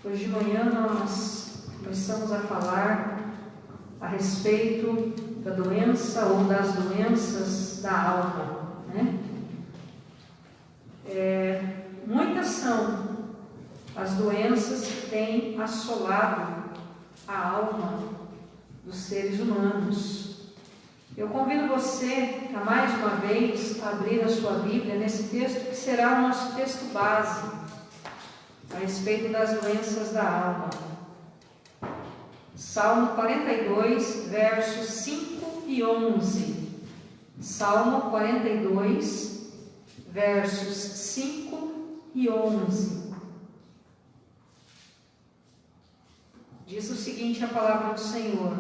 Hoje de manhã nós começamos a falar a respeito da doença ou das doenças da alma, né? Muitas são as doenças que têm assolado a alma dos seres humanos. Eu convido você a mais uma vez abrir a sua Bíblia nesse texto que será o nosso texto base a respeito das doenças da alma. Salmo 42, versos 5 e 11. Salmo 42, versos 5 e 11. Diz o seguinte a palavra do Senhor: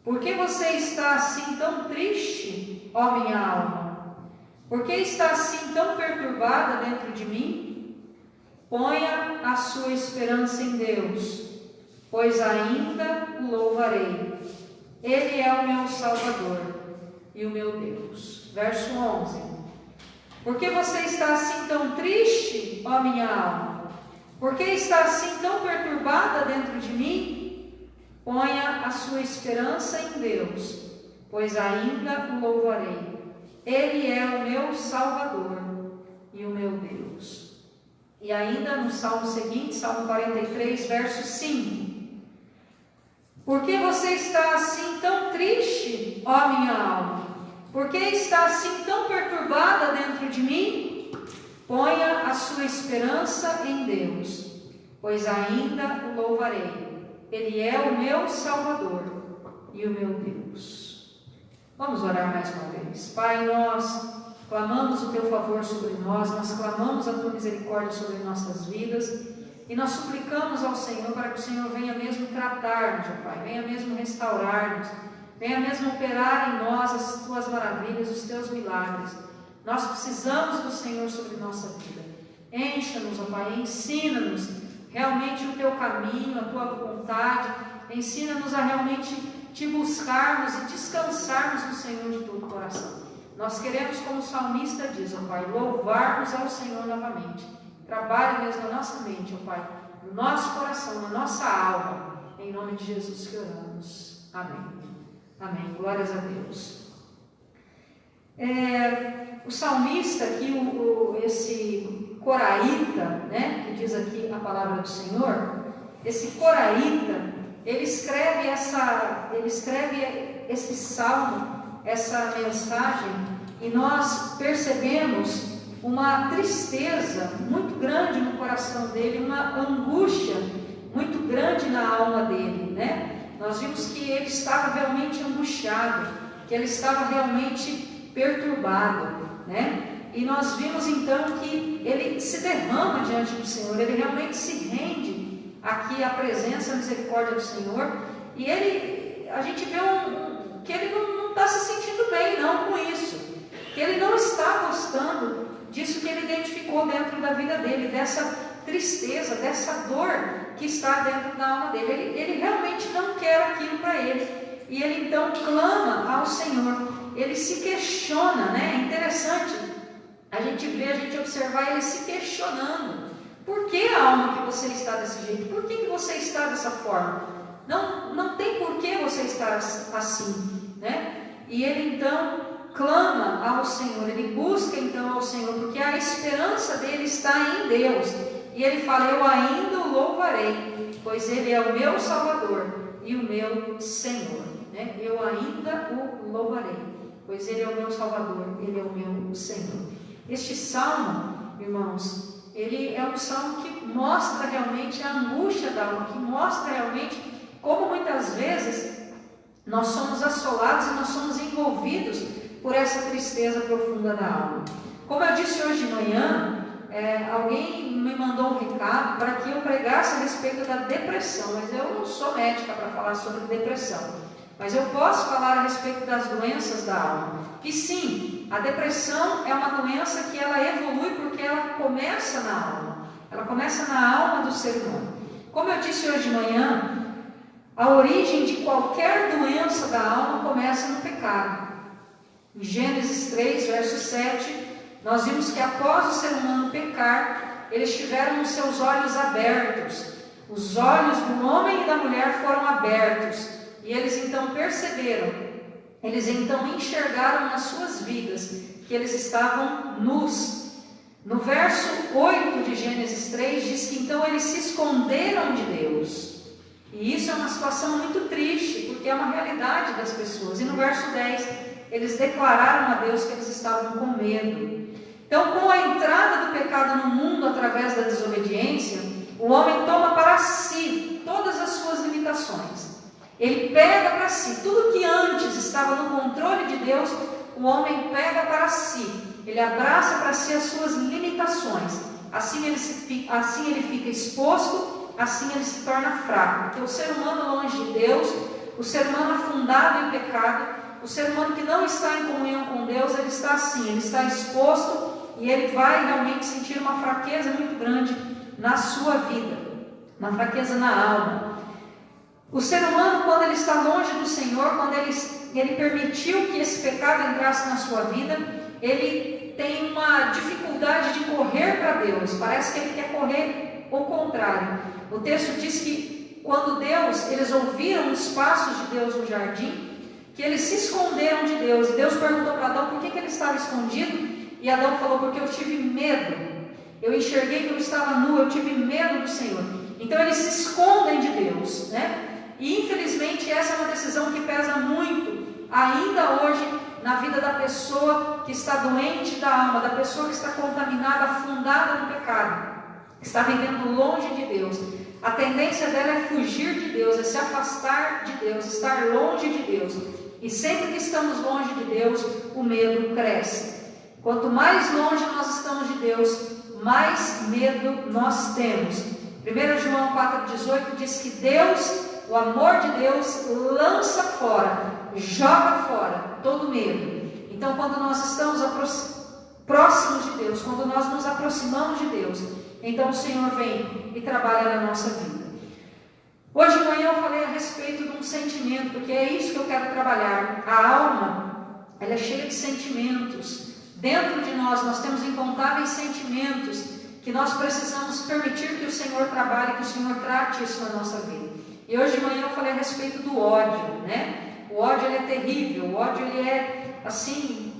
Por que você está assim tão triste, ó minha alma? Por que está assim tão perturbada dentro de mim? Ponha a sua esperança em Deus, pois ainda o louvarei. Ele é o meu Salvador e o meu Deus. Verso 11. Por que você está assim tão triste, ó minha alma? Por que está assim tão perturbada dentro de mim? Ponha a sua esperança em Deus, pois ainda o louvarei. Ele é o meu Salvador e o meu Deus. E ainda no salmo seguinte, Salmo 43, verso 5. Por que você está assim tão triste, ó minha alma? Por que está assim tão perturbada dentro de mim? Ponha a sua esperança em Deus, pois ainda o louvarei. Ele é o meu Salvador e o meu Deus. Vamos orar mais uma vez. Pai, nós clamamos o Teu favor sobre nós clamamos a Tua misericórdia sobre nossas vidas, e nós suplicamos ao Senhor para que o Senhor venha mesmo tratar-nos, ó Pai, venha mesmo restaurar-nos, venha mesmo operar em nós as Tuas maravilhas, os Teus milagres. Nós precisamos do Senhor sobre nossa vida. Encha-nos, ó Pai, ensina-nos realmente o Teu caminho, a Tua vontade, ensina-nos a realmente Te buscarmos e descansarmos no Senhor de todo o coração. Nós queremos, como o salmista diz, ó Pai, louvarmos ao Senhor novamente. Trabalhe mesmo na nossa mente, ó Pai, no nosso coração, na nossa alma. Em nome de Jesus que oramos. Amém. Amém. Glórias a Deus. O salmista aqui, esse coraíta, né, que diz aqui a palavra do Senhor, esse coraíta, ele escreve esse salmo, essa mensagem, e nós percebemos uma tristeza muito grande no coração dele, uma angústia muito grande na alma dele, né? Nós vimos que ele estava realmente angustiado, que ele estava realmente perturbado, né? E nós vimos então que ele se derrama diante do Senhor, ele realmente se rende aqui à presença, à misericórdia do Senhor, e a gente vê que ele não está se sentindo bem não com isso, que ele não está gostando disso que ele identificou dentro da vida dele, dessa tristeza, dessa dor que está dentro da alma dele. Ele realmente não quer aquilo para ele, e ele então clama ao Senhor, ele se questiona, né? É interessante a gente observar ele se questionando. Por que, alma, que você está desse jeito? Por que você está dessa forma? Não tem por que você estar assim, né? E ele então clama ao Senhor, ele busca então ao Senhor, porque a esperança dele está em Deus. E ele fala: eu ainda o louvarei, pois ele é o meu Salvador e o meu Senhor, né? Eu ainda o louvarei, pois ele é o meu Salvador, ele é o meu Senhor. Este salmo, irmãos, ele é um salmo que mostra realmente a angústia da alma, que mostra realmente como muitas vezes nós somos assolados e nós somos envolvidos por essa tristeza profunda da alma. Como eu disse hoje de manhã, alguém me mandou um recado para que eu pregasse a respeito da depressão, mas eu não sou médica para falar sobre depressão, mas eu posso falar a respeito das doenças da alma. E sim, a depressão é uma doença que ela evolui porque ela começa na alma, ela começa na alma do ser humano. Como eu disse hoje de manhã, a origem de qualquer doença da alma começa no pecado. Em Gênesis 3, verso 7, nós vimos que após o ser humano pecar, eles tiveram os seus olhos abertos. Os olhos do homem e da mulher foram abertos. E eles então perceberam, eles então enxergaram nas suas vidas que eles estavam nus. No verso 8 de Gênesis 3 diz que então eles se esconderam de Deus. E isso é uma situação muito triste, porque é uma realidade das pessoas. E no verso 10, eles declararam a Deus que eles estavam com medo. Então, com a entrada do pecado no mundo através da desobediência, o homem toma para si todas as suas limitações. Ele pega para si tudo que antes estava no controle de Deus, o homem pega para si. Ele abraça para si as suas limitações. Assim ele fica exposto, assim ele se torna fraco. Porque o ser humano longe de Deus, o ser humano afundado em pecado, o ser humano que não está em comunhão com Deus, ele está assim, ele está exposto e ele vai realmente sentir uma fraqueza muito grande na sua vida, uma fraqueza na alma. O ser humano, quando ele está longe do Senhor, quando ele permitiu que esse pecado entrasse na sua vida, ele tem uma dificuldade de correr para Deus. Parece que ele quer correr ao contrário. O texto diz que quando eles ouviram os passos de Deus no jardim, que eles se esconderam de Deus. E Deus perguntou para Adão por que ele estava escondido. E Adão falou, porque eu tive medo. Eu enxerguei que eu estava nu, eu tive medo do Senhor. Então eles se escondem de Deus, né? E infelizmente essa é uma decisão que pesa muito, ainda hoje, na vida da pessoa que está doente da alma, da pessoa que está contaminada, afundada no pecado, está vivendo longe de Deus. A tendência dela é fugir de Deus, é se afastar de Deus, estar longe de Deus. E sempre que estamos longe de Deus, o medo cresce. Quanto mais longe nós estamos de Deus, mais medo nós temos. 1 João 4,18 diz que Deus, o amor de Deus, lança fora, joga fora todo medo. Então, quando nós estamos próximos de Deus, quando nós nos aproximamos de Deus, então o Senhor vem e trabalha na nossa vida. Hoje de manhã eu falei a respeito de um sentimento, porque é isso que eu quero trabalhar. A alma, ela é cheia de sentimentos. Dentro de nós temos incontáveis sentimentos que nós precisamos permitir que o Senhor trabalhe, que o Senhor trate isso na nossa vida. E hoje de manhã eu falei a respeito do ódio, né? O ódio, ele é terrível, o ódio, ele é assim,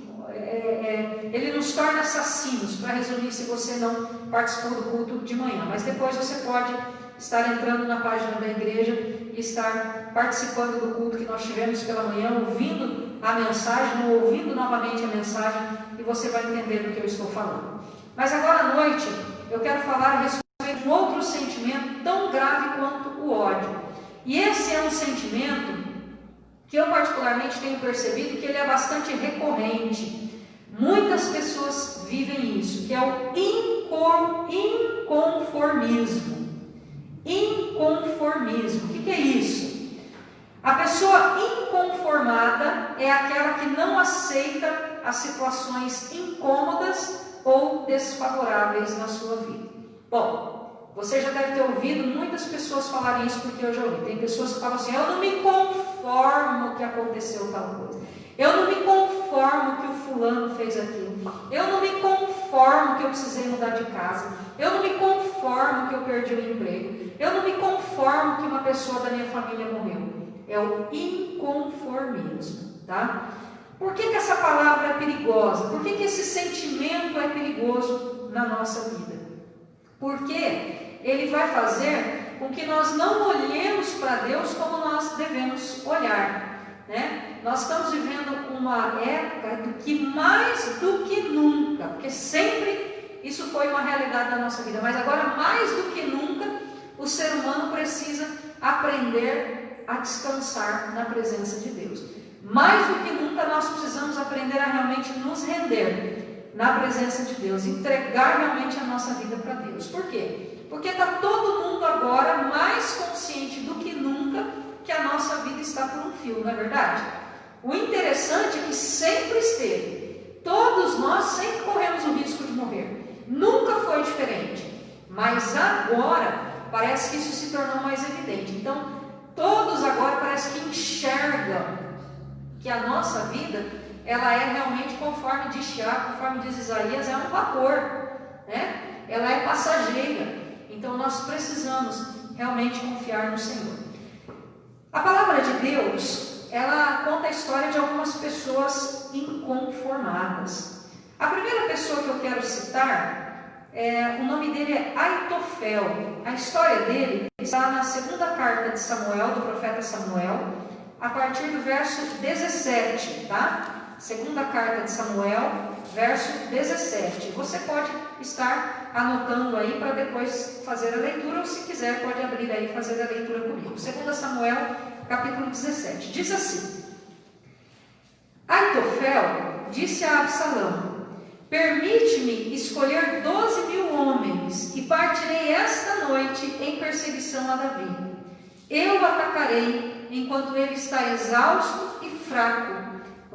ele nos torna assassinos, para resumir, se você não participou do culto de manhã. Mas depois você pode estar entrando na página da igreja e estar participando do culto que nós tivemos pela manhã, ouvindo a mensagem, ou ouvindo novamente a mensagem, e você vai entender do que eu estou falando. Mas agora à noite, eu quero falar a respeito de um outro sentimento tão grave quanto o ódio. E esse é um sentimento que eu particularmente tenho percebido que ele é bastante recorrente. Muitas pessoas vivem isso, que é o inconformismo. Inconformismo. O que é isso? A pessoa inconformada é aquela que não aceita as situações incômodas ou desfavoráveis na sua vida. Bom, você já deve ter ouvido muitas pessoas falarem isso, porque eu já ouvi. Tem pessoas que falam assim, eu não me conformo que aconteceu tal coisa. Eu não me conformo que o fulano fez aquilo. Eu não me conformo que eu precisei mudar de casa. Eu não me conformo que eu perdi o emprego. Eu não me conformo que uma pessoa da minha família morreu. É o inconformismo, tá? Por que essa palavra é perigosa? Por que esse sentimento é perigoso na nossa vida? Porque ele vai fazer com que nós não olhemos para Deus como nós devemos olhar, né? Nós estamos vivendo uma época do que mais do que nunca, porque sempre isso foi uma realidade da nossa vida, mas agora mais do que nunca o ser humano precisa aprender a descansar na presença de Deus. Mais do que nunca nós precisamos aprender a realmente nos render na presença de Deus, entregar realmente a nossa vida para Deus. Por quê? Porque está todo mundo agora mais consciente do que nunca que a nossa vida está por um fio, não é verdade? O interessante é que sempre esteve. Todos nós sempre corremos o risco de morrer. Nunca foi diferente. Mas agora parece que isso se tornou mais evidente. Então, todos agora parece que enxergam que a nossa vida, ela é realmente, conforme diz Tiago, conforme diz Isaías, é um vapor, né? ela é passageira. Então nós precisamos realmente confiar no Senhor. A palavra de Deus, ela conta a história de algumas pessoas inconformadas. A primeira pessoa que eu quero citar, o nome dele é Aitofel. A história dele está na segunda carta de Samuel, do profeta Samuel, a partir do verso 17, tá? Segunda carta de Samuel, verso 17. Você pode estar anotando aí para depois fazer a leitura, ou se quiser pode abrir aí e fazer a leitura comigo. Segunda Samuel, capítulo 17. Diz assim: Aitofel disse a Absalão: permite-me escolher 12.000 homens e partirei esta noite em perseguição a Davi. Eu o atacarei enquanto ele está exausto e fraco.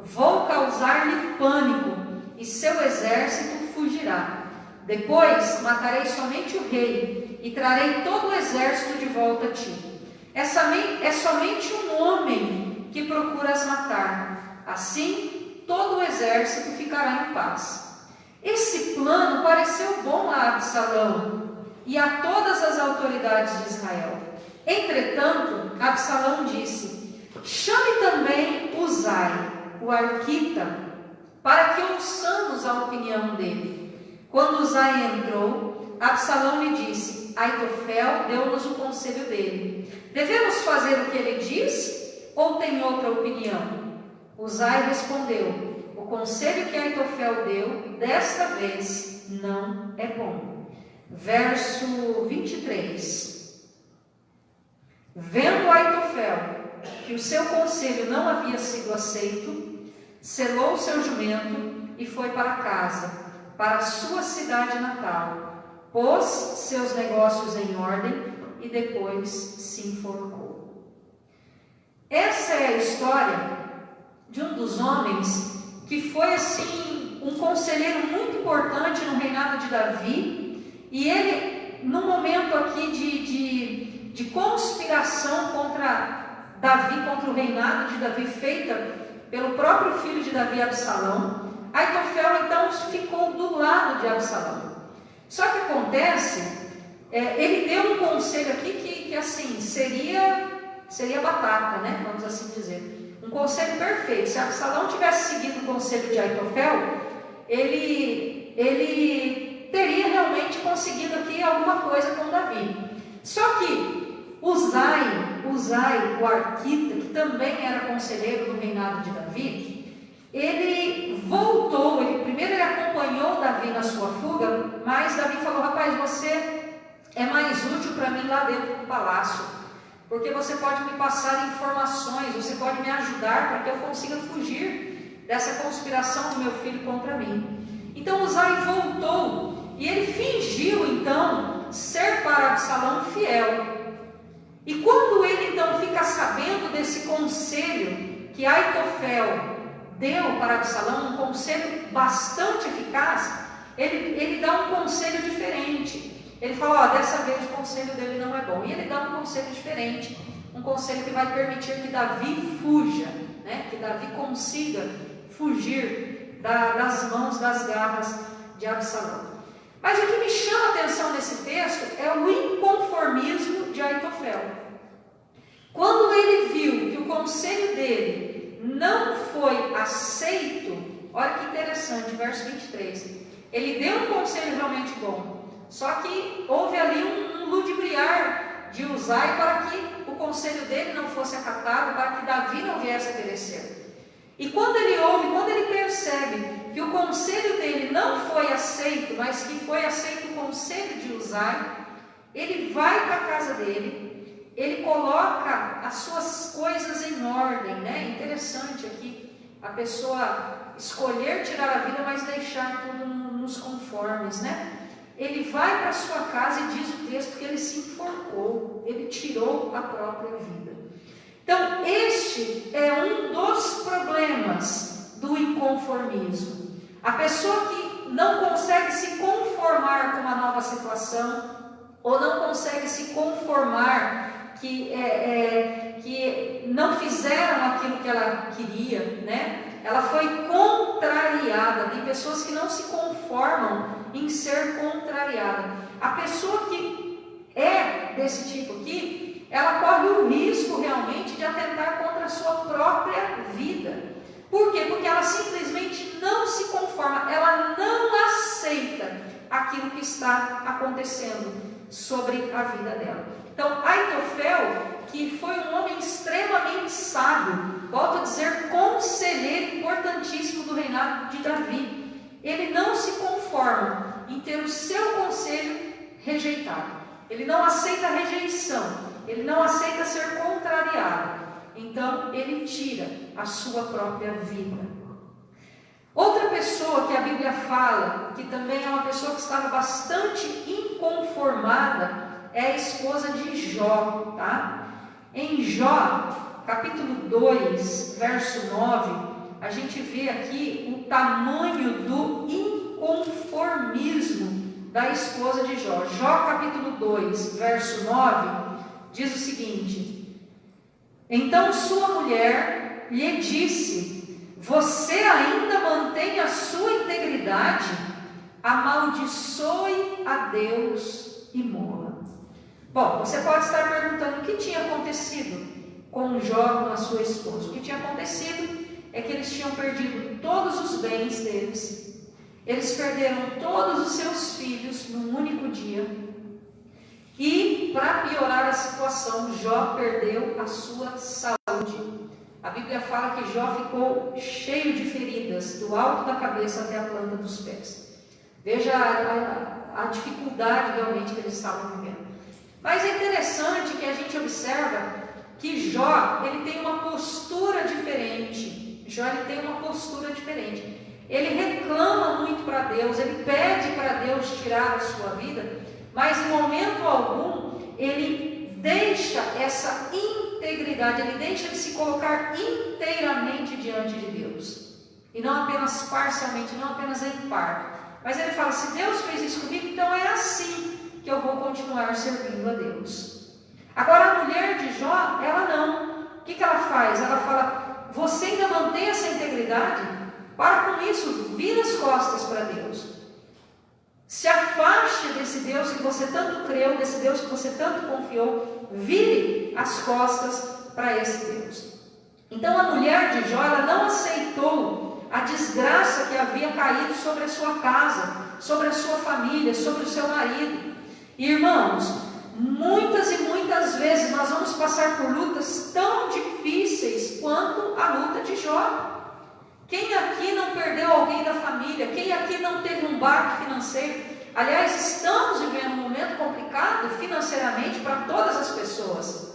Vou causar-lhe pânico e seu exército fugirá. Depois matarei somente o rei e trarei todo o exército de volta a ti. É somente um homem que procuras matar. Assim, todo o exército ficará em paz. Esse plano pareceu bom a Absalão e a todas as autoridades de Israel. Entretanto, Absalão disse: chame também Uzai, o arquita, para que ouçamos a opinião dele. Quando Uzai entrou, Absalão lhe disse: Aitofel deu-nos o conselho dele. Devemos fazer o que ele diz ou tem outra opinião? Uzai respondeu: o conselho que Aitofel deu, desta vez, não é bom. Verso 23. Vendo Aitofel que o seu conselho não havia sido aceito, selou seu jumento e foi para casa, para a sua cidade natal, pôs seus negócios em ordem e depois se enforcou. Essa é a história de um dos homens que foi assim um conselheiro muito importante no reinado de Davi, e ele, num momento aqui de conspiração contra Davi, contra o reinado de Davi, feita pelo próprio filho de Davi, Absalão, Aitofel então ficou do lado de Absalão. Só que acontece, ele deu um conselho aqui que assim, seria batata, né? Vamos assim dizer. Um conselho perfeito. Se Absalão tivesse seguido o conselho de Aitofel, ele teria realmente conseguido aqui alguma coisa com Davi. Só que Uzai, o arquita, que também era conselheiro do reinado de Davi, ele voltou, primeiro ele acompanhou Davi na sua fuga, mas Davi falou: rapaz, você é mais útil para mim lá dentro do palácio, porque você pode me passar informações, você pode me ajudar para que eu consiga fugir dessa conspiração do meu filho contra mim. Então Uzai voltou e ele fingiu então ser para Absalão fiel. E quando ele então fica sabendo desse conselho que Aitofel deu para Absalão, um conselho bastante eficaz, ele dá um conselho diferente. Ele fala: dessa vez o conselho dele não é bom. E ele dá um conselho diferente, um conselho que vai permitir que Davi fuja, né? Que Davi consiga fugir das mãos, das garras de Absalão. Mas o que me chama a atenção nesse texto é o inconformismo de Aitofel. Quando ele viu que o conselho dele não foi aceito, olha que interessante, verso 23. Ele deu um conselho realmente bom, só que houve ali um ludibriar de Uzai para que o conselho dele não fosse acatado, para que Davi não viesse a perecer. E quando ele ouve, quando ele percebe que o conselho dele não foi aceito, mas que foi aceito o conselho de Uzai, ele vai para a casa dele, ele coloca as suas coisas em ordem, né? Interessante aqui, a pessoa escolher tirar a vida, mas deixar tudo nos conformes, né? Ele vai para a sua casa e diz o texto que ele se enforcou, ele tirou a própria vida. Então, este é um dos problemas do inconformismo. A pessoa que não consegue se conformar com uma nova situação, ou não consegue se conformar que não fizeram aquilo que ela queria, né? Ela foi contrariada. Tem pessoas que não se conformam em ser contrariada. A pessoa que é desse tipo aqui, ela corre o risco realmente de atentar contra a sua própria vida. Por quê? Porque ela simplesmente não se conforma, ela não aceita aquilo que está acontecendo sobre a vida dela. Então, Aitofel, que foi um homem extremamente sábio, volto a dizer, conselheiro importantíssimo do reinado de Davi, ele não se conforma em ter o seu conselho rejeitado. Ele não aceita a rejeição, ele não aceita ser contrariado. Então, ele tira a sua própria vida. Outra pessoa que a Bíblia fala, que também é uma pessoa que estava bastante inconformada, é a esposa de Jó, tá? Em Jó, capítulo 2, verso 9, a gente vê aqui o tamanho do inconformismo da esposa de Jó. Jó, capítulo 2, verso 9, diz o seguinte: então sua mulher lhe disse: você ainda mantém a sua integridade? Amaldiçoe a Deus e morra. Bom, você pode estar perguntando o que tinha acontecido com Jó, com a sua esposa. O que tinha acontecido é que eles tinham perdido todos os bens deles, eles perderam todos os seus filhos num único dia, e para piorar a situação, Jó perdeu a sua saúde. A Bíblia fala que Jó ficou cheio de feridas, do alto da cabeça até a planta dos pés. Veja a dificuldade realmente que eles estavam vivendo. Mas é interessante que a gente observa que Jó, ele tem uma postura diferente. Jó, ele tem uma postura diferente. Ele reclama muito para Deus, ele pede para Deus tirar a sua vida, mas em momento algum ele deixa essa integridade, ele deixa de se colocar inteiramente diante de Deus, e não apenas parcialmente, não apenas em parte. Mas ele fala: se Deus fez isso comigo, então é assim que eu vou continuar servindo a Deus. Agora a mulher de Jó, ela não. O que ela faz? Ela fala: você ainda mantém essa integridade? Para com isso, vira as costas para Deus. Se afaste desse Deus que você tanto creu, desse Deus que você tanto confiou, vire as costas para esse Deus. Então a mulher de Jó, ela não aceitou a desgraça que havia caído sobre a sua casa, sobre a sua família, sobre o seu marido. Irmãos, muitas e muitas vezes nós vamos passar por lutas tão difíceis quanto a luta de Jó. Quem aqui não perdeu alguém da família? Quem aqui não teve um baque financeiro? Aliás, estamos vivendo um momento complicado financeiramente para todas as pessoas.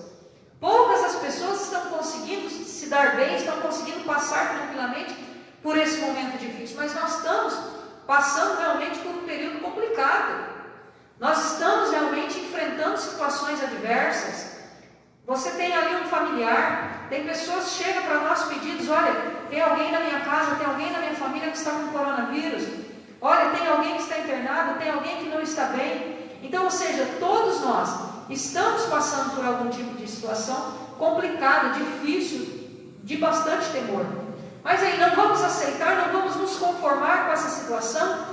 Poucas as pessoas estão conseguindo se dar bem, estão conseguindo passar tranquilamente por esse momento difícil, mas nós estamos passando realmente por um período complicado. Nós estamos realmente enfrentando situações adversas. Você tem ali um familiar, tem pessoas que chegam para nós pedidos: olha, tem alguém na minha casa, tem alguém na minha família que está com coronavírus, olha, tem alguém que está internado, tem alguém que não está bem. Então, ou seja, todos nós estamos passando por algum tipo de situação complicada, difícil, de bastante temor. Mas aí, não vamos aceitar, não vamos nos conformar com essa situação?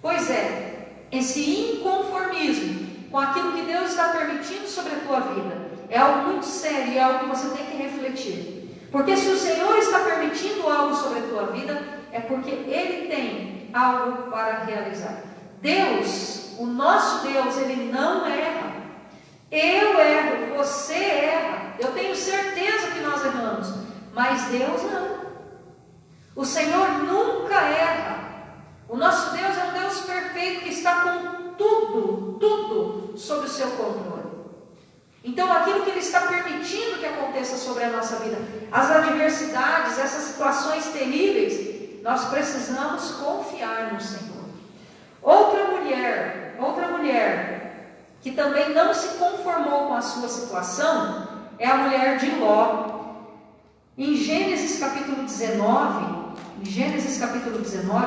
Pois é, esse inconformismo com aquilo que Deus está permitindo sobre a tua vida é algo muito sério, é algo que você tem que refletir. Porque se o Senhor está permitindo algo sobre a tua vida, é porque Ele tem algo para realizar. Deus, o nosso Deus, Ele não erra. Eu erro, você erra, eu tenho certeza que nós erramos, mas Deus não. O Senhor nunca erra. O nosso Deus é um Deus perfeito que está com tudo sob o seu controle. Então, aquilo que Ele está permitindo que aconteça sobre a nossa vida, as adversidades, essas situações terríveis, nós precisamos confiar no Senhor. Outra mulher que também não se conformou com a sua situação é a mulher de Ló. Em Gênesis capítulo 19,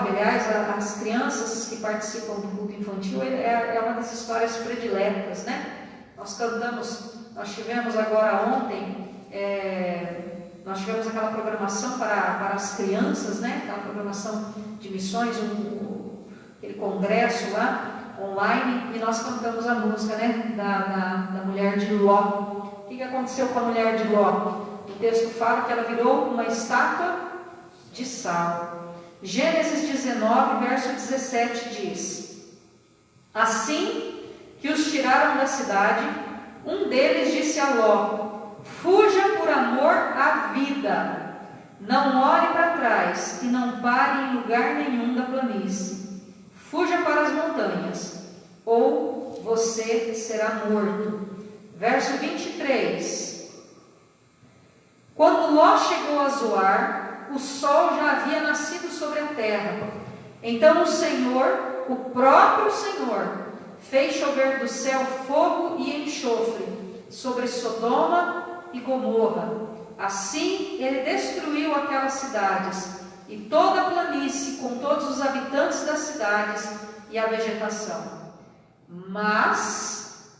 aliás, as crianças que participam do culto infantil é uma das histórias prediletas, né? Nós tivemos agora ontem, nós tivemos aquela programação para as crianças, né? Aquela programação de missões, aquele congresso lá, online, e nós cantamos a música, né, da mulher de Ló. O que aconteceu com a mulher de Ló? O texto fala que ela virou uma estátua de sal. Gênesis 19, verso 17 diz: assim que os tiraram da cidade, um deles disse a Ló: fuja por amor à vida, não olhe para trás e não pare em lugar nenhum da planície. Fuja para as montanhas, ou você será morto. Verso 23. Quando Ló chegou a Zoar, o sol já havia nascido sobre a terra. Então o Senhor, o próprio Senhor, fez chover do céu fogo e enxofre sobre Sodoma e Gomorra. Assim ele destruiu aquelas cidades e toda a planície com todos os habitantes das cidades e a vegetação. Mas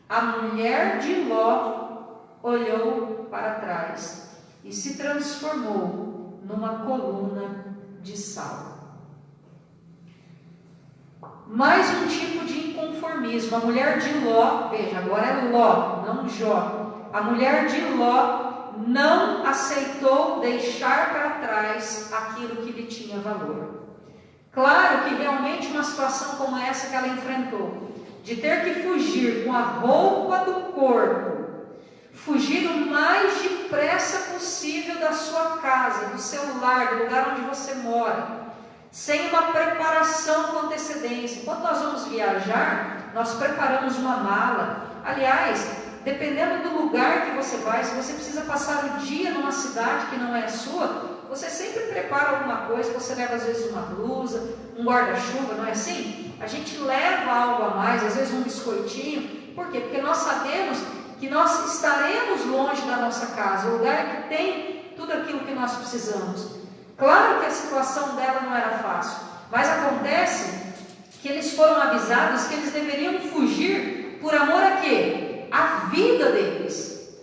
a mulher de Ló olhou para trás e se transformou numa coluna de sal. Mais um tipo de inconformismo. A mulher de Ló, veja, agora é Ló, não Jó. A mulher de Ló não aceitou deixar para trás aquilo que lhe tinha valor. Claro que realmente uma situação como essa que ela enfrentou, de ter que fugir com a roupa do corpo, fugir o mais depressa possível da sua casa, do seu lar, do lugar onde você mora, sem uma preparação com antecedência. Quando nós vamos viajar, nós preparamos uma mala. Aliás, dependendo do lugar que você vai, se você precisa passar o dia numa cidade que não é a sua, você sempre prepara alguma coisa. Você leva às vezes uma blusa, um guarda-chuva, não é assim? A gente leva algo a mais, às vezes um biscoitinho. Por quê? Porque nós sabemos que nós estaremos longe da nossa casa, o lugar que tem tudo aquilo que nós precisamos. Claro que a situação dela não era fácil, mas acontece que eles foram avisados que eles deveriam fugir por amor a quê? A vida deles.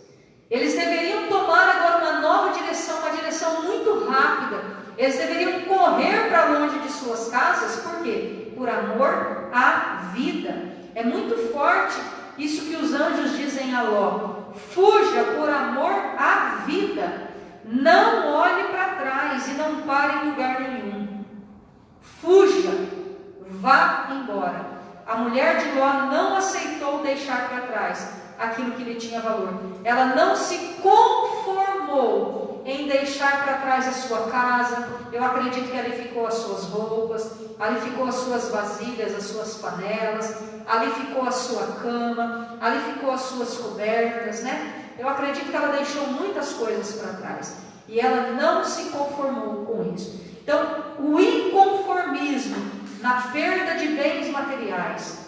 Eles deveriam tomar agora uma nova direção, uma direção muito rápida. Eles deveriam correr para longe de suas casas, por quê? Por amor à vida. É muito forte isso que os anjos dizem a Ló: fuja por amor à vida, não olhe para trás e não pare em lugar nenhum. Fuja, vá embora. A mulher de Ló não aceitou deixar para trás aquilo que lhe tinha valor. Ela não se conformou em deixar para trás a sua casa. Eu acredito que ali ficou as suas roupas, ali ficou as suas vasilhas, as suas panelas, ali ficou a sua cama, ali ficou as suas cobertas, né? Eu acredito que ela deixou muitas coisas para trás e ela não se conformou com isso. Então, o inconformismo na perda de bens materiais,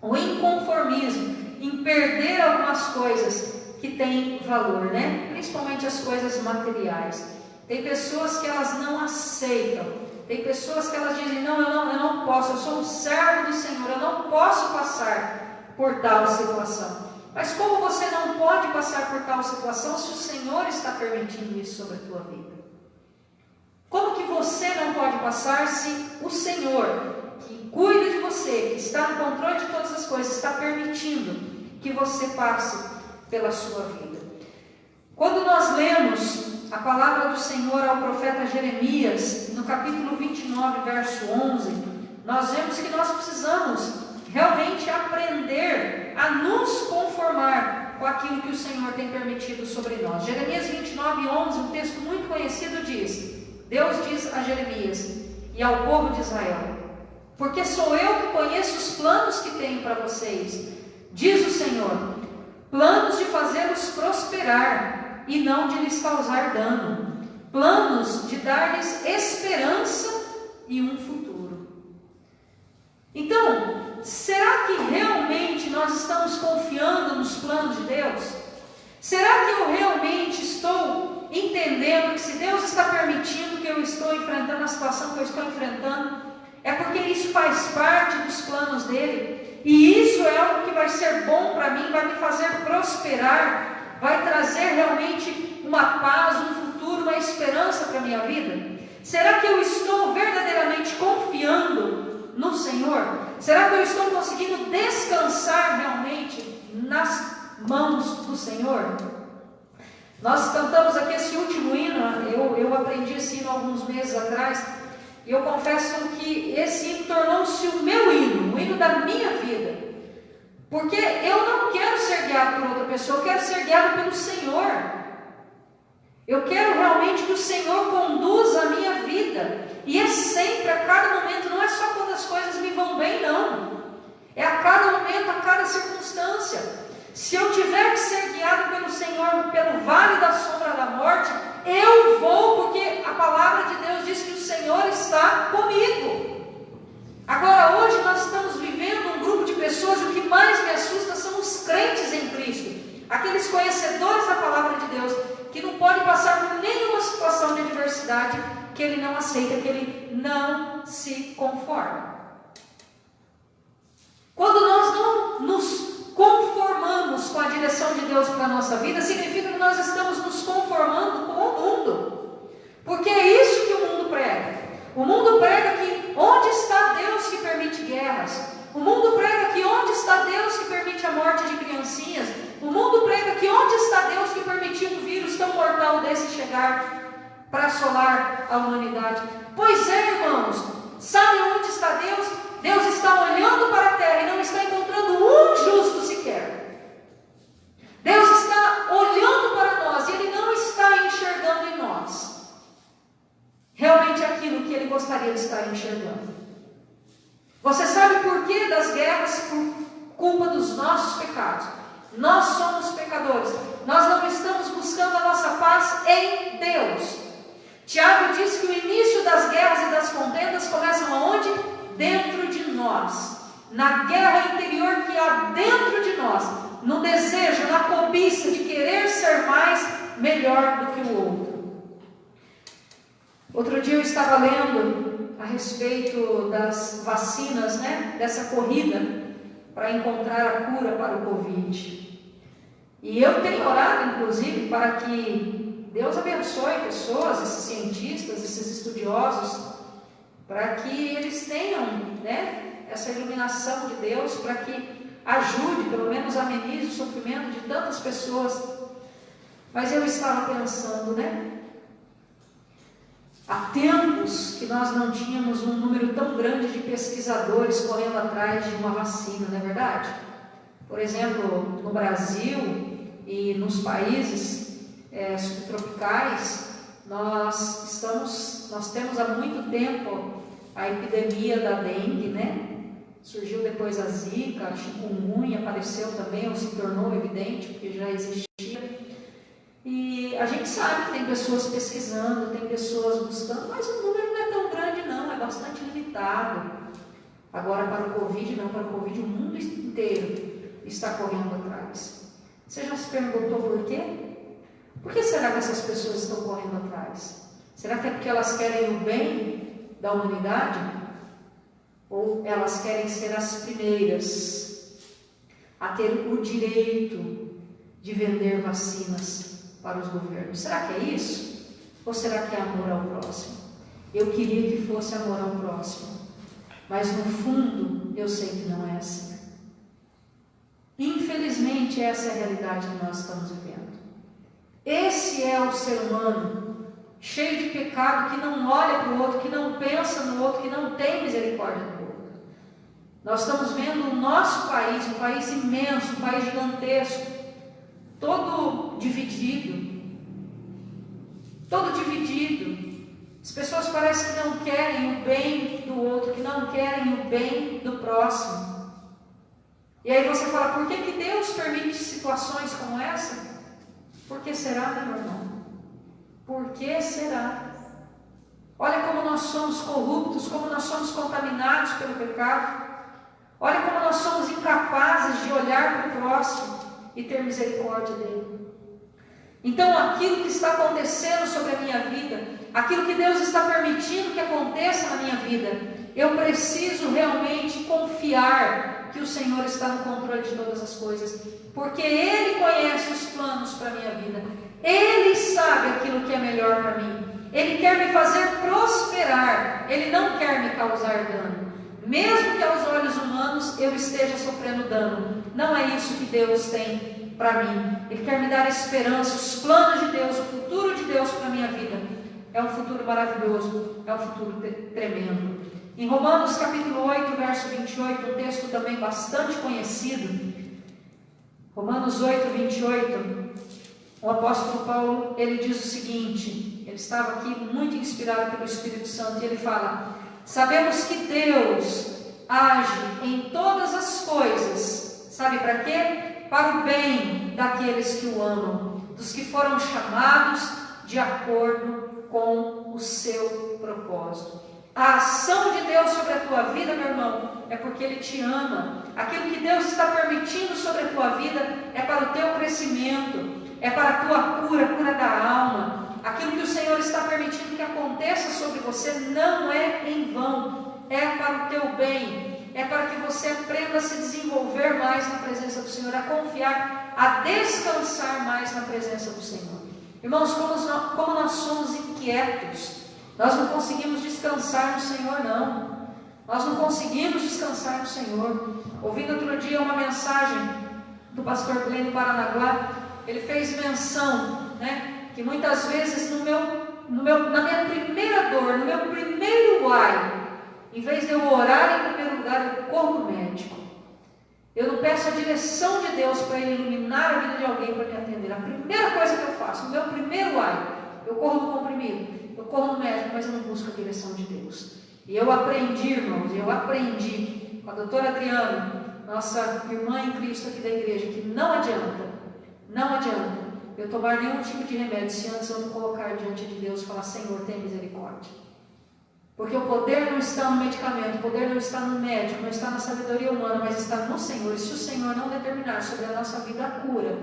o inconformismo em perder algumas coisas que têm valor, né? Principalmente as coisas materiais. Tem pessoas que elas não aceitam, tem pessoas que elas dizem: não, eu não posso, eu sou um servo do Senhor, eu não posso passar por tal situação. Mas como você não pode passar por tal situação se o Senhor está permitindo isso sobre a tua vida? Como que você não pode passar se o Senhor, que cuida de você, que está no controle de todas as coisas, está permitindo que você passe pela sua vida? Quando nós lemos a palavra do Senhor ao profeta Jeremias, no capítulo 29, verso 11, nós vemos que nós precisamos realmente aprender a nos conformar com aquilo que o Senhor tem permitido sobre nós. Jeremias 29, 11, um texto muito conhecido, diz: Deus diz a Jeremias e ao povo de Israel: porque sou eu que conheço os planos que tenho para vocês, diz o Senhor, planos de fazê-los prosperar e não de lhes causar dano, planos de dar-lhes esperança e um futuro. Então, será que realmente nós estamos confiando nos planos de Deus? Será que eu realmente estou entendendo que se Deus está permitindo que eu estou enfrentando a situação que eu estou enfrentando, é porque isso faz parte dos planos dele, e isso é algo que vai ser bom para mim, vai me fazer prosperar, vai trazer realmente uma paz, um futuro, uma esperança para a minha vida? Será que eu estou verdadeiramente confiando no Senhor? Será que eu estou conseguindo descansar realmente nas mãos do Senhor? Nós cantamos aqui esse último hino, eu aprendi esse hino alguns meses atrás, e eu confesso que esse hino tornou-se o meu hino, o hino da minha vida, porque eu não quero ser guiado por outra pessoa, eu quero ser guiado pelo Senhor. Eu quero realmente que o Senhor conduza a minha vida, e é sempre, a cada momento, não é só quando as coisas me vão bem, não, é a cada momento, a cada circunstância. Se eu tiver que ser guiado pelo Senhor, pelo vale da sombra da morte, eu vou, porque a palavra de Deus diz que o Senhor está comigo. Agora, hoje nós estamos vivendo um grupo de pessoas, o que mais me assusta são os crentes em Cristo, aqueles conhecedores da palavra de Deus, que não podem passar por nenhuma situação de adversidade que ele não aceita, que ele não se conforma. Quando nós não nos conformamos com a direção de Deus para a nossa vida, significa que nós estamos nos conformando com o mundo, porque é isso que o mundo prega. O mundo prega que onde está Deus que permite guerras? O mundo prega que onde está Deus que permite a morte de criancinhas? O mundo prega que onde está Deus que permitiu um vírus tão mortal desse chegar para assolar a humanidade? Pois é, irmãos, sabe onde está Deus? Deus está olhando para a terra e não está encontrando um justo sequer. Deus está olhando para nós e Ele não está enxergando em nós realmente aquilo que Ele gostaria de estar enxergando. Você sabe por que das guerras? Por culpa dos nossos pecados. Nós somos pecadores. Nós não estamos buscando a nossa paz em Deus. Tiago diz que o início das guerras e das contendas começam aonde? Dentro de nós, na guerra interior que há dentro de nós, no desejo, na cobiça de querer ser mais, melhor do que o outro. Outro dia eu estava lendo a respeito das vacinas, dessa corrida para encontrar a cura para o Covid. E eu tenho orado, inclusive, para que Deus abençoe pessoas, esses cientistas, esses estudiosos, para que eles tenham essa iluminação de Deus, para que ajude, pelo menos amenize o sofrimento de tantas pessoas. Mas eu estava pensando, há tempos que nós não tínhamos um número tão grande de pesquisadores correndo atrás de uma vacina, não é verdade? Por exemplo, no Brasil e nos países subtropicais, nós temos há muito tempo a epidemia da dengue, surgiu depois a zika, a chikungunya apareceu também, ou se tornou evidente, porque já existia, e a gente sabe que tem pessoas pesquisando, tem pessoas buscando, mas o número não é tão grande não, é bastante limitado. Agora para o Covid não, para o Covid o mundo inteiro está correndo atrás. Você já se perguntou por quê? Por que será que essas pessoas estão correndo atrás? Será que é porque elas querem o bem da humanidade? Ou elas querem ser as primeiras a ter o direito de vender vacinas para os governos? Será que é isso? Ou será que é amor ao próximo? Eu queria que fosse amor ao próximo, mas no fundo eu sei que não é assim. Infelizmente essa é a realidade que nós estamos vivendo. Esse é o ser humano, cheio de pecado, que não olha para o outro, que não pensa no outro, que não tem misericórdia do outro. Nós estamos vendo o nosso país, um país imenso, um país gigantesco, todo dividido. As pessoas parecem que não querem o bem do outro, que não querem o bem do próximo. E aí você fala, por que Deus permite situações como essa? Por que será, meu irmão? Por que será? Olha como nós somos corruptos, como nós somos contaminados pelo pecado. Olha como nós somos incapazes de olhar para o próximo e ter misericórdia dele. Então aquilo que está acontecendo sobre a minha vida, aquilo que Deus está permitindo que aconteça na minha vida, eu preciso realmente confiar que o Senhor está no controle de todas as coisas, porque Ele conhece os planos para a minha vida, Ele sabe aquilo que é melhor para mim, Ele quer me fazer prosperar, Ele não quer me causar dano. mesmo que aos olhos humanos eu esteja sofrendo dano. Não é isso que Deus tem para mim. Ele quer me dar esperança, os planos de Deus, o futuro de Deus para a minha vida. É um futuro maravilhoso, é um futuro tremendo. Em Romanos capítulo 8, verso 28, um texto também bastante conhecido. Romanos 8, 28, o apóstolo Paulo, ele diz o seguinte, ele estava aqui muito inspirado pelo Espírito Santo, e ele fala: sabemos que Deus age em todas as coisas, sabe para quê? Para o bem daqueles que o amam, dos que foram chamados de acordo com o seu propósito. A ação de Deus sobre a tua vida, meu irmão, é porque Ele te ama. Aquilo que Deus está permitindo sobre a tua vida é para o teu crescimento, é para a tua cura, cura da alma. Aquilo que o Senhor está permitindo que aconteça sobre você não é em vão, é para o teu bem, é para que você aprenda a se desenvolver mais na presença do Senhor, a confiar, a descansar mais na presença do Senhor. Irmãos, como nós somos inquietos, nós não conseguimos descansar no Senhor, não. Nós não conseguimos descansar no Senhor. Ouvindo outro dia uma mensagem do pastor Glênio Paranaguá, ele fez menção, que muitas vezes na minha primeira dor, no meu primeiro ai, em vez de eu orar em primeiro lugar, eu corro no médico. Eu não peço a direção de Deus para Ele iluminar a vida de alguém para me atender. A primeira coisa que eu faço, no meu primeiro ai, eu corro no comprimido. Eu corro no médico, mas eu não busco a direção de Deus. E eu aprendi, irmãos, com a doutora Adriana, nossa irmã em Cristo aqui da igreja, que não adianta eu tomar nenhum tipo de remédio se antes eu não colocar diante de Deus e falar: Senhor, tem misericórdia. Porque o poder não está no medicamento, o poder não está no médico, não está na sabedoria humana, mas está no Senhor. E se o Senhor não determinar sobre a nossa vida a cura,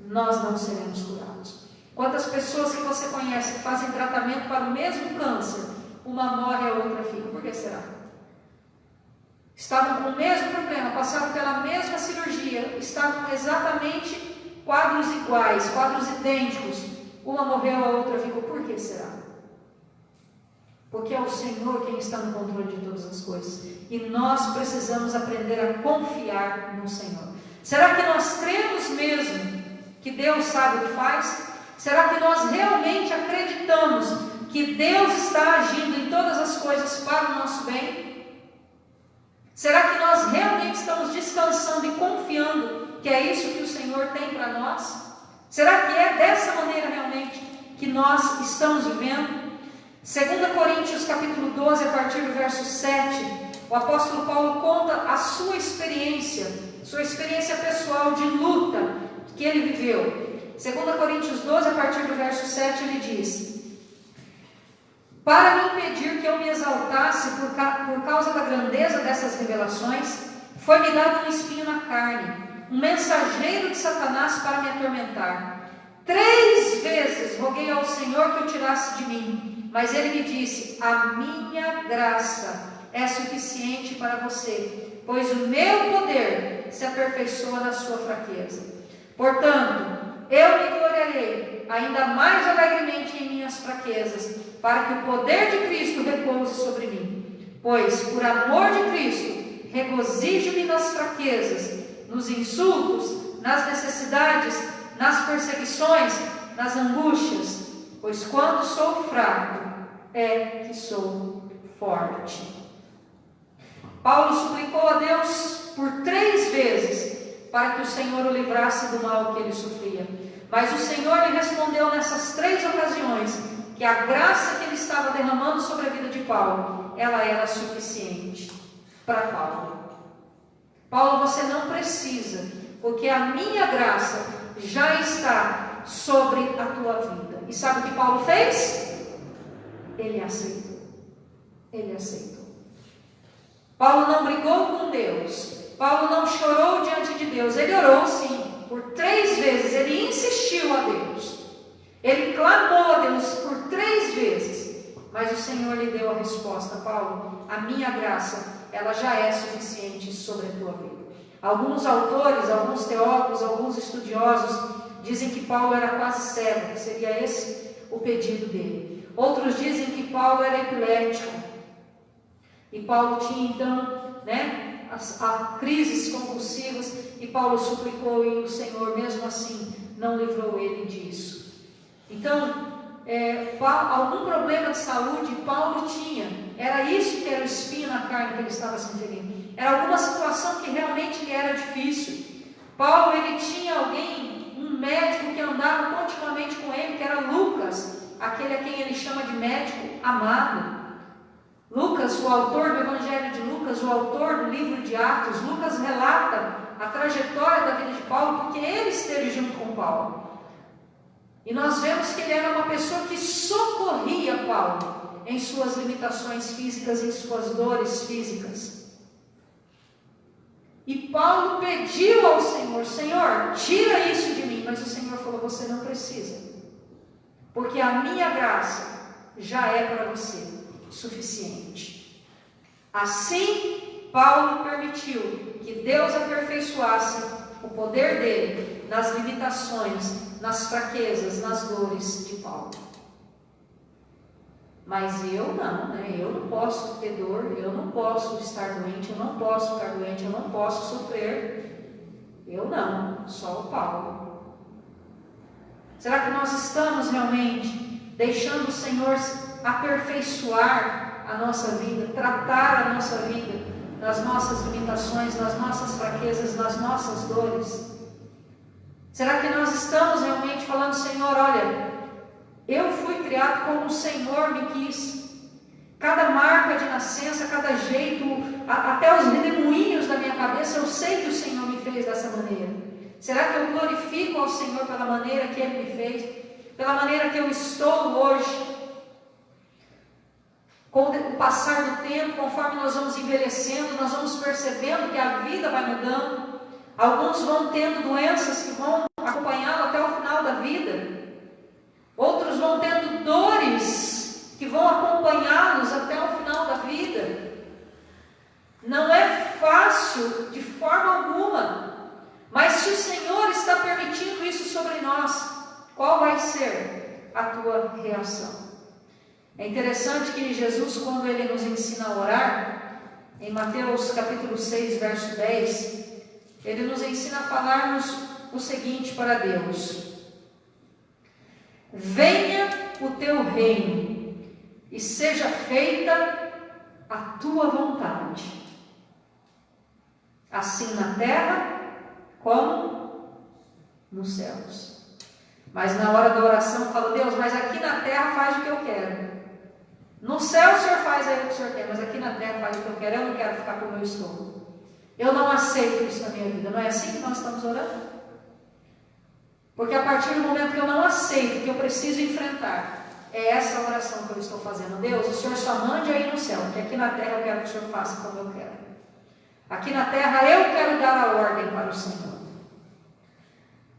nós não seremos curados. Quantas pessoas que você conhece que fazem tratamento para o mesmo câncer, uma morre e a outra fica? Por que será? Estavam com o mesmo problema, passaram pela mesma cirurgia, estavam exatamente quadros iguais, quadros idênticos. Uma morreu, a outra ficou. Por que será? Porque é o Senhor quem está no controle de todas as coisas. E nós precisamos aprender a confiar no Senhor. Será que nós cremos mesmo que Deus sabe o que faz? Será que nós realmente acreditamos que Deus está agindo em todas as coisas para o nosso bem? Será que nós realmente estamos descansando e confiando que é isso que o Senhor tem para nós? Será que é dessa maneira realmente que nós estamos vivendo? 2 Coríntios capítulo 12, a partir do verso 7, o apóstolo Paulo conta a sua experiência pessoal de luta que ele viveu. 2 Coríntios 12, a partir do verso 7, ele diz: para me impedir que eu me exaltasse por causa da grandeza dessas revelações, foi-me dado um espinho na carne, um mensageiro de Satanás para me atormentar. 3 vezes roguei ao Senhor que o tirasse de mim, mas ele me disse: a minha graça é suficiente para você, pois o meu poder se aperfeiçoa na sua fraqueza. Portanto, eu me gloriarei ainda mais alegremente em minhas fraquezas, para que o poder de Cristo repouse sobre mim. Pois, por amor de Cristo, regozijo-me nas fraquezas, nos insultos, nas necessidades, nas perseguições, nas angústias, pois quando sou fraco, é que sou forte. Paulo suplicou a Deus por 3 vezes, para que o Senhor o livrasse do mal que ele sofria. Mas o Senhor lhe respondeu nessas 3 ocasiões, que a graça que ele estava derramando sobre a vida de Paulo, ela era suficiente para Paulo. Paulo, você não precisa, porque a minha graça já está sobre a tua vida. E sabe o que Paulo fez? Ele aceitou. Ele aceitou. Paulo não brigou com Deus. Paulo não chorou diante de Deus. Ele orou sim, por 3 vezes. Ele insistiu a Deus. Ele clamou a Deus por 3 vezes. Mas o Senhor lhe deu a resposta: Paulo, a minha graça, ela já é suficiente sobre a tua vida. Alguns autores, alguns teólogos, alguns estudiosos dizem que Paulo era quase cego, que seria esse o pedido dele. Outros dizem que Paulo era epilético. E Paulo tinha então, as crises convulsivas, e Paulo suplicou, e o Senhor mesmo assim não livrou ele disso. Então, algum problema de saúde Paulo tinha, era isso que era o espinho na carne que ele estava se referindo, era alguma situação que realmente lhe era difícil. Paulo, ele tinha alguém, um médico que andava continuamente com ele, que era Lucas, aquele a quem ele chama de médico amado. Lucas, o autor do Evangelho de Lucas, o autor do livro de Atos, Lucas relata a trajetória da vida de Paulo, porque ele esteve junto com Paulo. E nós vemos que ele era uma pessoa que socorria Paulo em suas limitações físicas, em suas dores físicas. E Paulo pediu ao Senhor: Senhor, tira isso de mim. Mas o Senhor falou: você não precisa, porque a minha graça já é para você suficiente. Assim, Paulo permitiu que Deus aperfeiçoasse o poder dele nas limitações, nas fraquezas, nas dores de Paulo. Mas eu não posso ter dor, eu não posso estar doente, eu não posso ficar doente, eu não posso sofrer. Eu não, só o Paulo. Será que nós estamos realmente deixando o Senhor aperfeiçoar a nossa vida, tratar a nossa vida nas nossas limitações, nas nossas fraquezas, nas nossas dores? Será que nós estamos realmente falando: Senhor, olha, eu fui criado como o Senhor me quis. Cada marca de nascença, cada jeito, até os redemoinhos da minha cabeça, eu sei que o Senhor me fez dessa maneira. Será que eu glorifico ao Senhor pela maneira que Ele me fez? Pela maneira que eu estou hoje? Com o passar do tempo, conforme nós vamos envelhecendo, nós vamos percebendo que a vida vai mudando. Alguns vão tendo doenças que vão acompanhá-lo até o final da vida. Outros vão tendo dores que vão acompanhá-los até o final da vida. Não é fácil de forma alguma. Mas se o Senhor está permitindo isso sobre nós, qual vai ser a tua reação? É interessante que Jesus, quando Ele nos ensina a orar, em Mateus capítulo 6, verso 10, Ele nos ensina a falarmos o seguinte para Deus: venha o teu reino e seja feita a tua vontade, assim na terra como nos céus. Mas na hora da oração fala: Deus, mas aqui na terra faz o que eu quero. No céu o Senhor faz aí o que o Senhor quer, mas aqui na terra faz o que eu quero. Eu não quero ficar como eu estou. Eu não aceito isso na minha vida. Não é assim que nós estamos orando? Porque a partir do momento que eu não aceito, que eu preciso enfrentar, é essa oração que eu estou fazendo. Deus, o Senhor só mande aí no céu, porque aqui na terra eu quero que o Senhor faça como eu quero. Aqui na terra eu quero dar a ordem para o Senhor.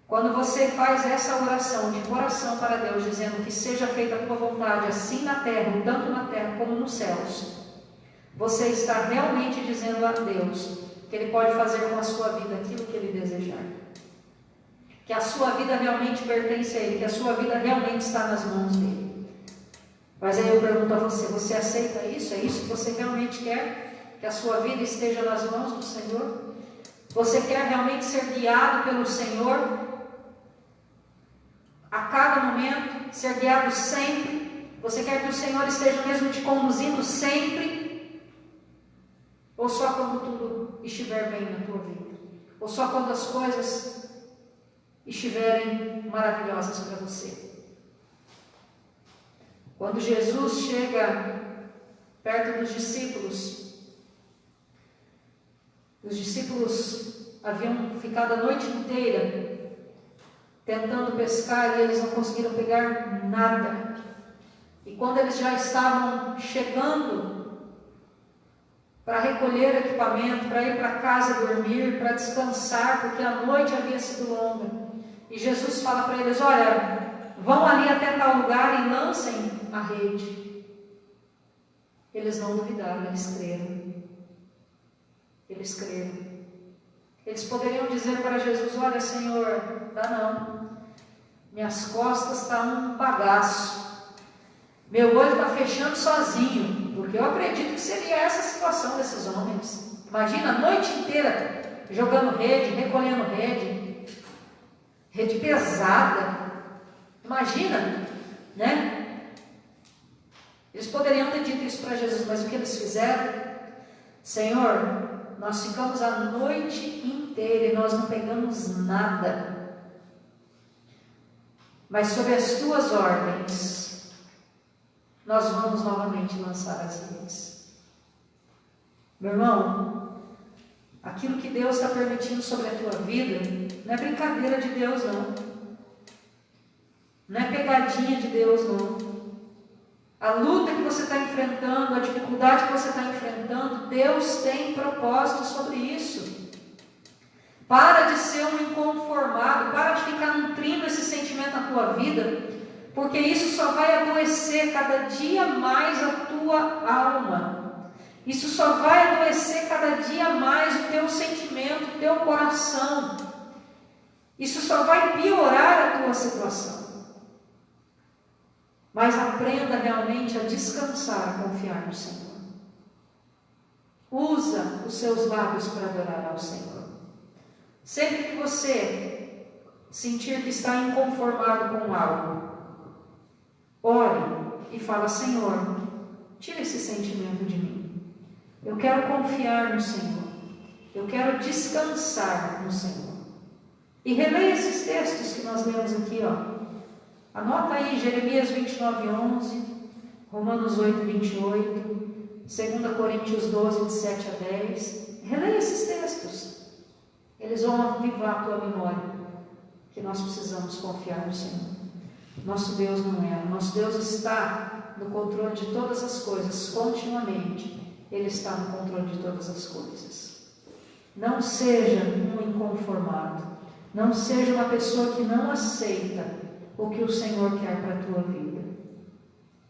Quando você faz essa oração de coração para Deus, dizendo que seja feita a tua vontade, assim na terra, tanto na terra como nos céus, você está realmente dizendo a Deus que Ele pode fazer com a sua vida aquilo que Ele desejar. Que a sua vida realmente pertence a Ele, que a sua vida realmente está nas mãos dEle. Mas aí eu pergunto a você: você aceita isso? É isso que você realmente quer? Que a sua vida esteja nas mãos do Senhor? Você quer realmente ser guiado pelo Senhor a cada momento, ser guiado sempre? Você quer que o Senhor esteja mesmo te conduzindo sempre? Ou só quando tudo estiver bem na tua vida? Ou só quando as coisas estiverem maravilhosas para você? Quando Jesus chega perto dos discípulos, os discípulos haviam ficado a noite inteira tentando pescar e eles não conseguiram pegar nada. E quando eles já estavam chegando para recolher equipamento, para ir para casa dormir, para descansar, porque a noite havia sido longa, e Jesus fala para eles: olha, vão ali até tal lugar e lancem a rede. Eles não duvidaram, eles creram. Eles creram. Eles poderiam dizer para Jesus: olha, Senhor, dá não. Minhas costas estão um bagaço. Meu olho está fechando sozinho, porque Eu acredito que seria essa a situação desses homens. Imagina a noite inteira jogando rede, recolhendo rede, rede pesada. Imagina, né? Eles poderiam ter dito isso para Jesus, mas o que eles fizeram? Senhor, nós ficamos a noite inteira e nós não pegamos nada. Mas sob as tuas ordens, nós vamos novamente lançar as redes. Meu irmão, aquilo que Deus está permitindo sobre a tua vida, não é brincadeira de Deus, não. Não é pegadinha de Deus, não. A luta que você está enfrentando, a dificuldade que você está enfrentando, Deus tem propósito sobre isso. Para de ser um inconformado, para de ficar nutrindo esse sentimento na tua vida, porque isso só vai adoecer cada dia mais a tua alma. Isso só vai adoecer cada dia mais o teu sentimento, o teu coração. Isso só vai piorar a tua situação. Mas aprenda realmente a descansar, a confiar no Senhor. Usa os seus lábios para adorar ao Senhor. Sempre que você sentir que está inconformado com algo, ore e fala: Senhor, tira esse sentimento de mim. Eu quero confiar no Senhor. Eu quero descansar no Senhor. E releia esses textos que nós lemos aqui, ó. Anota aí Jeremias 29:11, Romanos 8:28, 2 Coríntios 12, de 7 a 10. Releia esses textos. Eles vão avivar a tua memória, que nós precisamos confiar no Senhor. Nosso Deus não erra. Nosso Deus está no controle de todas as coisas, continuamente. Ele está no controle de todas as coisas. Não seja um inconformado. Não seja uma pessoa que não aceita o que o Senhor quer para a tua vida.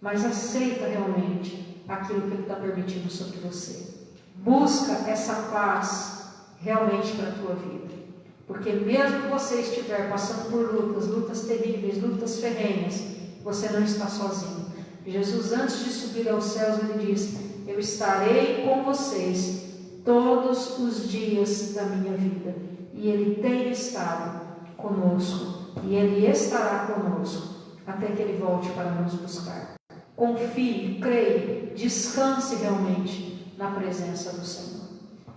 Mas aceita realmente aquilo que Ele está permitindo sobre você. Busca essa paz realmente para a tua vida. Porque mesmo que você estiver passando por lutas terríveis, lutas ferrenhas, você não está sozinho. Jesus, antes de subir aos céus, Ele diz: eu estarei com vocês todos os dias da minha vida. E Ele tem estado conosco. E Ele estará conosco até que Ele volte para nos buscar. Confie, creia, descanse realmente na presença do Senhor.